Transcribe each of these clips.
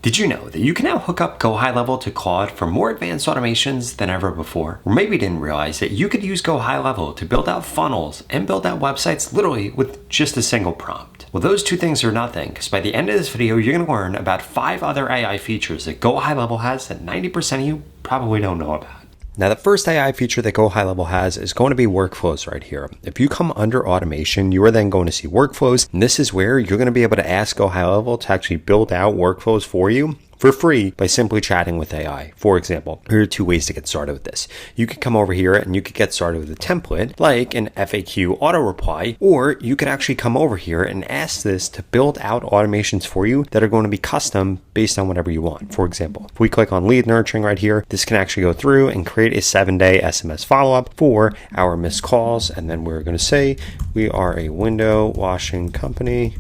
Did you know that you can now hook up GoHighLevel to Claude for more advanced automations than ever before? Or maybe you didn't realize that you could use GoHighLevel to build out funnels and build out websites literally with just a single prompt. Well, those two things are nothing, because by the end of this video, you're going to learn about 5 other AI features that GoHighLevel has that 90% of you probably don't know about. Now, the first AI feature that GoHighLevel has is going to be workflows right here. If you come under automation, you are then going to see workflows, and this is where you're going to be able to ask GoHighLevel to actually build out workflows for you for free by simply chatting with AI. For example, here are 2 ways to get started with this. You could come over here and you could get started with a template like an FAQ auto reply, or you could actually come over here and ask this to build out automations for you that are going to be custom based on whatever you want. For example, if we click on lead nurturing right here, this can actually go through and create a 7-day SMS follow-up for our missed calls. And then we're going to say we are a window washing company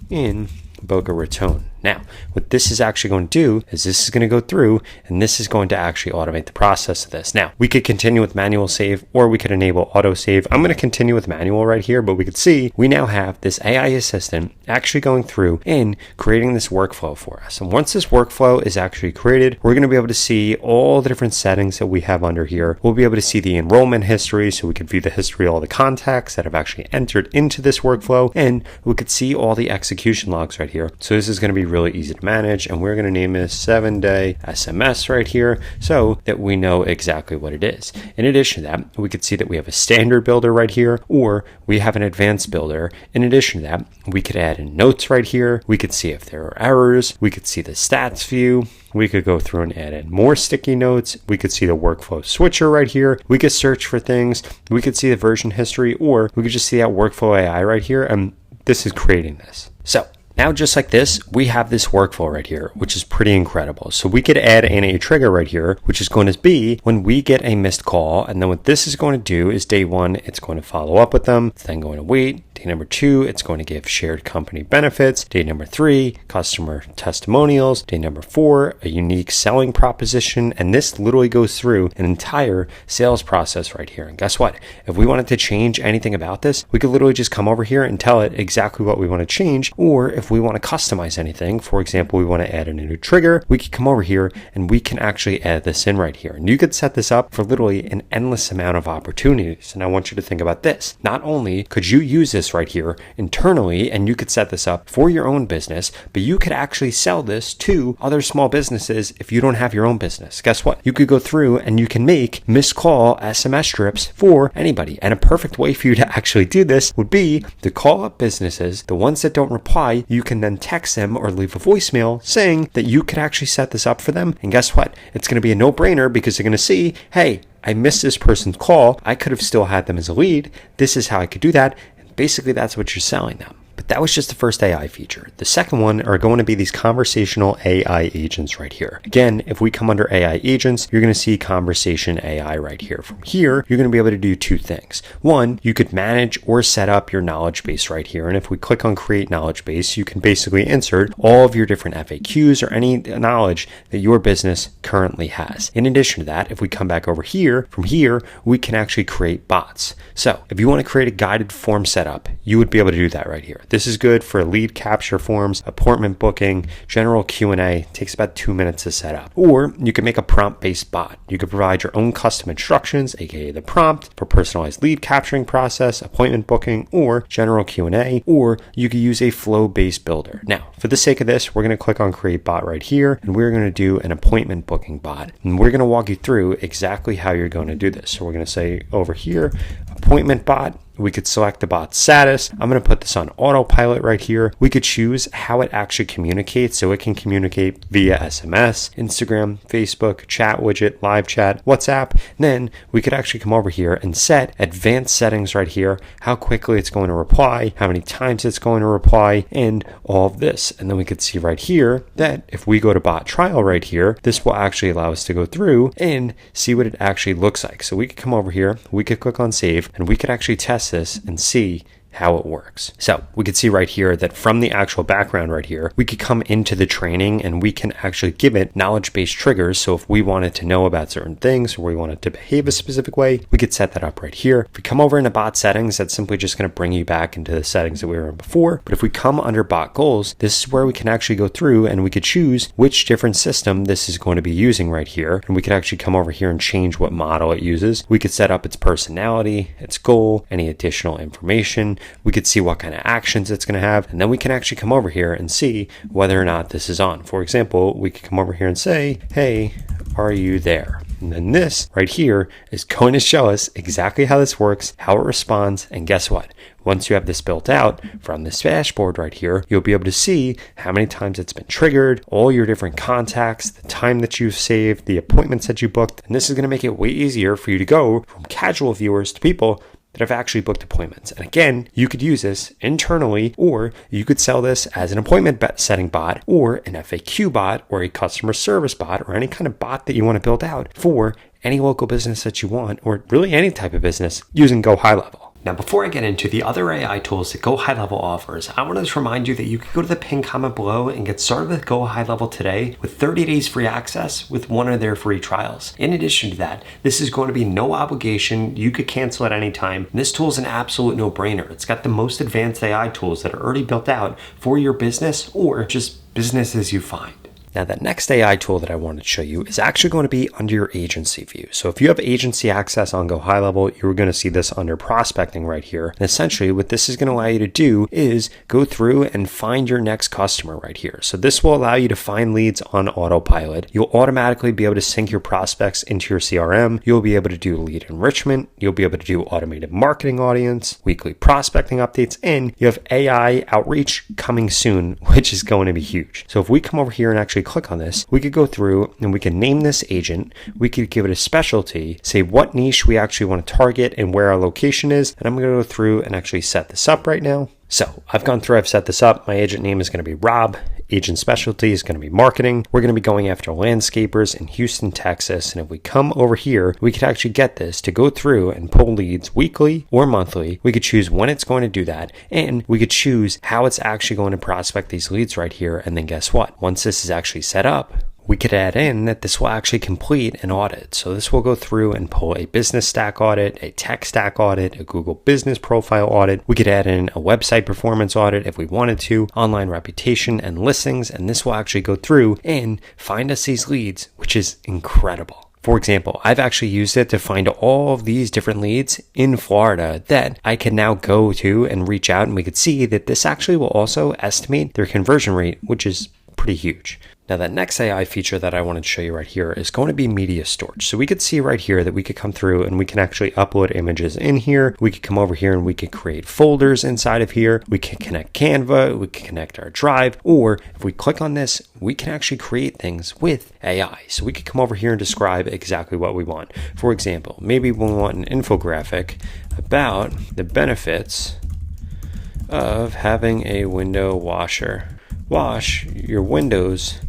in Boca Raton. Now, what this is actually going to do is this is going to go through and this is going to actually automate the process of this. Now, we could continue with manual save or we could enable auto save. I'm going to continue with manual right here, but we could see we now have this AI assistant actually going through and creating this workflow for us. And once this workflow is actually created, we're going to be able to see all the different settings that we have under here. We'll be able to see the enrollment history, so we could view the history of all the contacts that have actually entered into this workflow, and we could see all the execution logs right here. So this is going to be really easy to manage, and we're going to name this 7-day SMS right here so that we know exactly what it is. In addition to that, we could see that we have a standard builder right here, or we have an advanced builder. In addition to that, we could add in notes right here. We could see if there are errors. We could see the stats view. We could go through and add in more sticky notes. We could see the workflow switcher right here. We could search for things. We could see the version history, or we could just see that workflow AI right here, and this is creating this. So now, just like this, we have this workflow right here, which is pretty incredible. So we could add in a trigger right here, which is going to be when we get a missed call. And then what this is going to do is day 1, it's going to follow up with them. It's then going to wait. Day number 2, it's going to give shared company benefits. Day number 3, customer testimonials. Day number 4, a unique selling proposition. And this literally goes through an entire sales process right here. And guess what? If we wanted to change anything about this, we could literally just come over here and tell it exactly what we want to change. Or if we want to customize anything, for example, we want to add in a new trigger, we can come over here and we can actually add this in right here. And you could set this up for literally an endless amount of opportunities. And I want you to think about this. Not only could you use this right here internally, and you could set this up for your own business, but you could actually sell this to other small businesses if you don't have your own business. Guess what? You could go through and you can make missed call SMS strips for anybody. And a perfect way for you to actually do this would be to call up businesses. The ones that don't reply, you can then text them or leave a voicemail saying that you could actually set this up for them. And guess what? It's going to be a no-brainer, because they're going to see, hey, I missed this person's call. I could have still had them as a lead. This is how I could do that. Basically, that's what you're selling them. But that was just the first AI feature. The second one are going to be these conversational AI agents right here. Again, if we come under AI agents, you're going to see conversation AI right here. From here, you're going to be able to do 2 things. One, you could manage or set up your knowledge base right here. And if we click on create knowledge base, you can basically insert all of your different FAQs or any knowledge that your business currently has. In addition to that, if we come back over here, from here, we can actually create bots. So if you want to create a guided form setup, you would be able to do that right here. This is good for lead capture forms, appointment booking, general Q&A. It takes about 2 minutes to set up. Or you can make a prompt-based bot. You could provide your own custom instructions, aka the prompt, for personalized lead capturing process, appointment booking, or general Q&A, or you could use a flow-based builder. Now, for the sake of this, we're going to click on create bot right here, and we're going to do an appointment booking bot. And we're going to walk you through exactly how you're going to do this. So we're going to say over here, appointment bot. We could select the bot status. I'm going to put this on autopilot right here. We could choose how it actually communicates. So it can communicate via SMS, Instagram, Facebook, chat widget, live chat, WhatsApp. And then we could actually come over here and set advanced settings right here, how quickly it's going to reply, how many times it's going to reply, and all of this. And then we could see right here that if we go to bot trial right here, this will actually allow us to go through and see what it actually looks like. So we could come over here, we could click on save, and we could actually test this and see how it works. So we could see right here that from the actual background right here, we could come into the training and we can actually give it knowledge-based triggers. So if we wanted to know about certain things or we wanted to behave a specific way, we could set that up right here. If we come over into bot settings, that's simply just going to bring you back into the settings that we were in before. But if we come under bot goals, this is where we can actually go through and we could choose which different system this is going to be using right here. And we could actually come over here and change what model it uses. We could set up its personality, its goal, any additional information. We could see what kind of actions it's going to have. And then we can actually come over here and see whether or not this is on. For example, we could come over here and say, hey, are you there? And then this right here is going to show us exactly how this works, how it responds. And guess what? Once you have this built out from this dashboard right here, you'll be able to see how many times it's been triggered, all your different contacts, the time that you've saved, the appointments that you booked. And this is going to make it way easier for you to go from casual viewers to people that have actually booked appointments. And again, you could use this internally, or you could sell this as an appointment setting bot or an FAQ bot or a customer service bot or any kind of bot that you want to build out for any local business that you want, or really any type of business using GoHighLevel. Now, before I get into the other AI tools that GoHighLevel offers, I want to just remind you that you can go to the pinned comment below and get started with GoHighLevel today with 30 days free access with one of their free trials. In addition to that, this is going to be no obligation. You could cancel at any time. And this tool is an absolute no-brainer. It's got the most advanced AI tools that are already built out for your business or just businesses you find. Now, the next AI tool that I wanted to show you is actually going to be under your agency view. So if you have agency access on GoHighLevel, you're going to see this under prospecting right here. And essentially what this is going to allow you to do is go through and find your next customer right here. So this will allow you to find leads on autopilot. You'll automatically be able to sync your prospects into your CRM. You'll be able to do lead enrichment. You'll be able to do automated marketing audience, weekly prospecting updates, and you have AI outreach coming soon, which is going to be huge. So if we come over here and actually click on this, we could go through and we can name this agent. We could give it a specialty, say what niche we actually want to target and where our location is. And I'm going to go through and actually set this up right now. So I've gone through, I've set this up. My agent name is going to be Rob. Agent specialty is going to be marketing. We're going to be going after landscapers in Houston, Texas. And if we come over here, we could actually get this to go through and pull leads weekly or monthly. We could choose when it's going to do that. And we could choose how it's actually going to prospect these leads right here. And then guess what? Once this is actually set up, we could add in that this will actually complete an audit. So this will go through and pull a business stack audit, a tech stack audit, a Google business profile audit. We could add in a website performance audit if we wanted to, online reputation and listings. And this will actually go through and find us these leads, which is incredible. For example, I've actually used it to find all of these different leads in Florida that I can now go to and reach out, and we could see that this actually will also estimate their conversion rate, which is pretty huge. Now, that next AI feature that I wanted to show you right here is going to be media storage. So we could see right here that we could come through and we can actually upload images in here. We could come over here and we could create folders inside of here. We can connect Canva, we can connect our Drive, or if we click on this, we can actually create things with AI. So we could come over here and describe exactly what we want. For example, maybe we want an infographic about the benefits of having a window washer. Wash your windows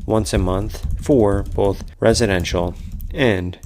once a month for both residential and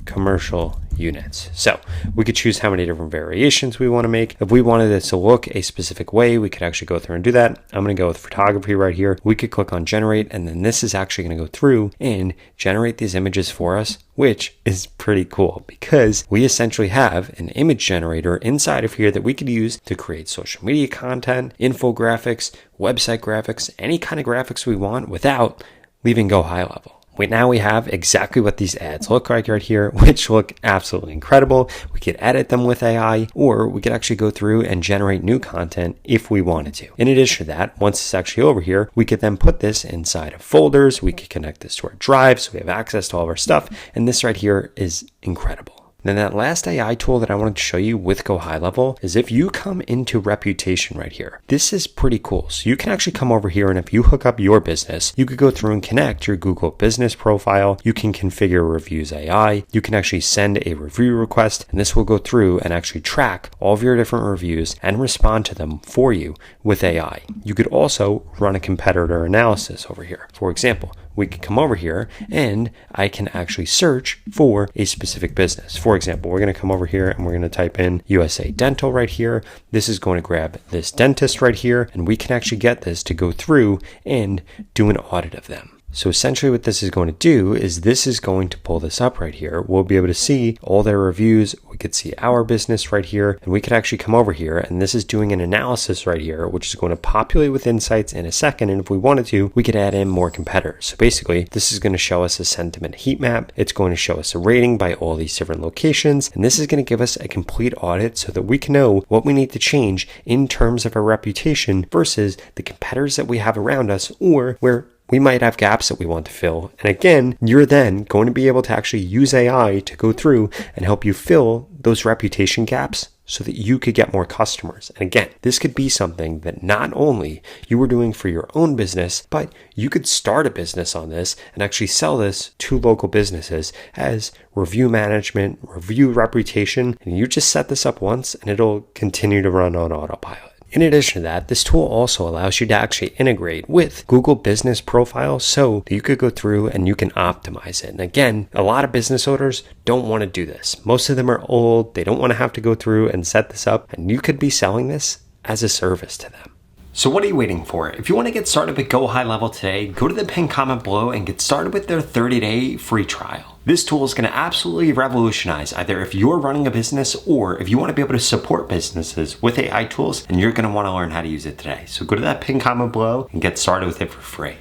commercial units. So we could choose how many different variations we want to make. If we wanted this to look a specific way, we could actually go through and do that. I'm going to go with photography right here. We could click on generate, and then this is actually going to go through and generate these images for us, which is pretty cool because we essentially have an image generator inside of here that we could use to create social media content, infographics, website graphics, any kind of graphics we want without leaving GoHighLevel. Now we have exactly what these ads look like right here, which look absolutely incredible. We could edit them with AI, or we could actually go through and generate new content if we wanted to. In addition to that, once it's actually over here, we could then put this inside of folders. We could connect this to our Drive so we have access to all of our stuff. And this right here is incredible. Then that last AI tool that I wanted to show you with GoHighLevel is if you come into reputation right here. This is pretty cool. So you can actually come over here, and if you hook up your business, you could go through and connect your Google business profile. You can configure reviews AI. You can actually send a review request, and this will go through and actually track all of your different reviews and respond to them for you with AI. You could also run a competitor analysis over here. For example, we can come over here and I can actually search for a specific business. For example, we're going to come over here and we're going to type in USA Dental right here. This is going to grab this dentist right here, and we can actually get this to go through and do an audit of them. So essentially what this is going to do is this is going to pull this up right here. We'll be able to see all their reviews. We could see our business right here, and we could actually come over here, and this is doing an analysis right here, which is going to populate with insights in a second. And if we wanted to, we could add in more competitors. So basically, this is going to show us a sentiment heat map. It's going to show us a rating by all these different locations. And this is going to give us a complete audit so that we can know what we need to change in terms of our reputation versus the competitors that we have around us, or where we might have gaps that we want to fill. And again, you're then going to be able to actually use AI to go through and help you fill those reputation gaps so that you could get more customers. And again, this could be something that not only you were doing for your own business, but you could start a business on this and actually sell this to local businesses as review management, review reputation. And you just set this up once and it'll continue to run on autopilot. In addition to that, this tool also allows you to actually integrate with Google Business Profile so that you could go through and you can optimize it. And again, a lot of business owners don't want to do this. Most of them are old. They don't want to have to go through and set this up. And you could be selling this as a service to them. So what are you waiting for? If you want to get started with GoHighLevel today, go to the pinned comment below and get started with their 30-day free trial. This tool is going to absolutely revolutionize either if you're running a business or if you want to be able to support businesses with AI tools, and you're going to want to learn how to use it today. So go to that pinned comment below and get started with it for free.